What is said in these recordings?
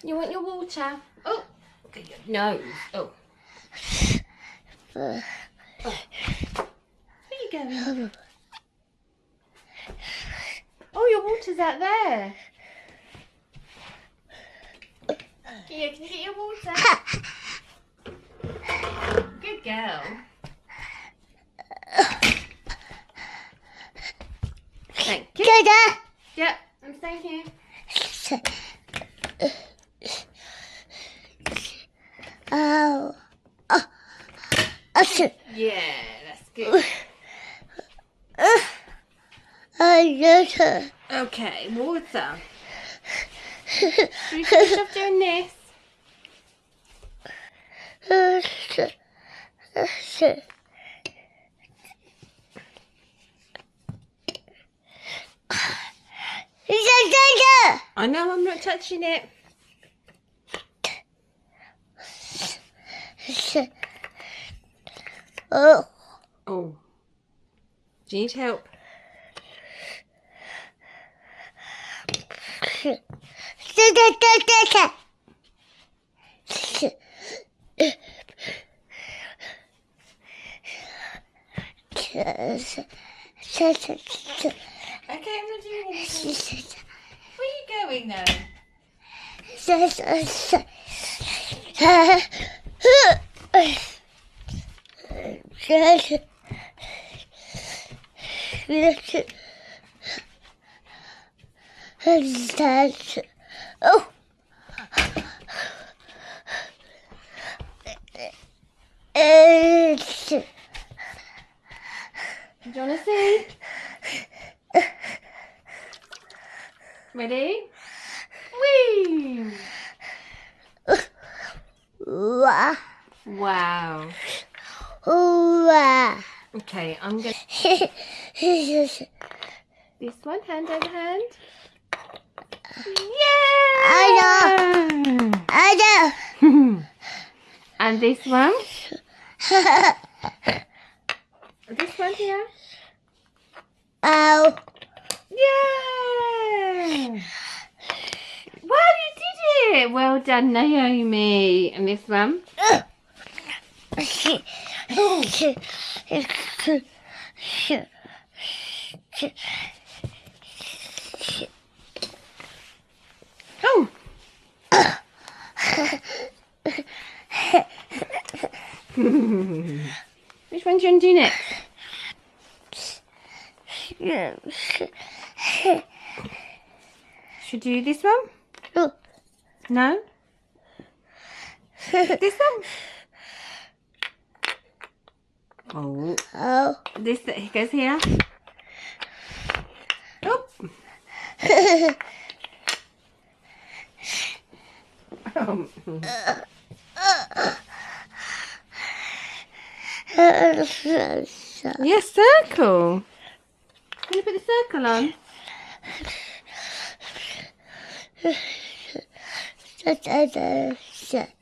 You want your water? Oh, get your nose. Oh. Oh. Where are you going? Oh, your water's out there. Here, can you get your water? Good girl. Thank you. Gyda. Yep, I'm staying here. Oh. Yeah, that's good. Okay, water. Should we finish off doing this? I know, I'm not touching it. Oh. Oh. Do you need help? Okay, I'm not doing anything. Where are you going though? Oh. Do you want to see? Ready? Whee! Wow. Wow. Wow. Okay, I'm going to... This one, hand over hand. Yeah! I know. And this one. This one here. Oh. Yeah! Wow, you did it! Well done, Naomi. And this one. Oh! Which one do you want to do next? Should we do this one? No? This one? Oh. Oh. This goes here. Oh. Yes, circle. Can you put the circle on?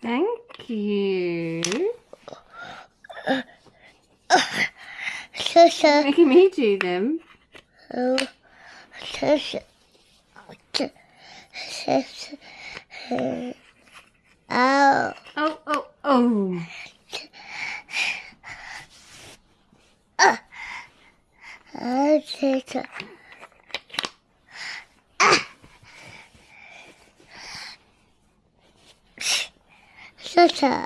Thank you. Making me do them. Oh. Oh, oh, oh. Stacio.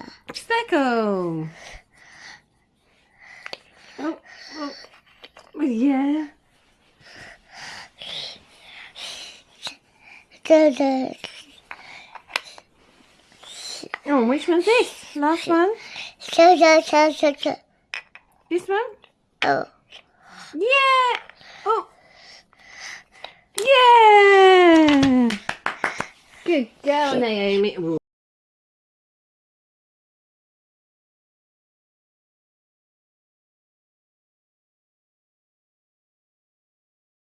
Oh, oh. Yeah. Oh, which one's this? Last one? This one? Oh. Yeah! Oh! Yeah! Good girl, Naomi.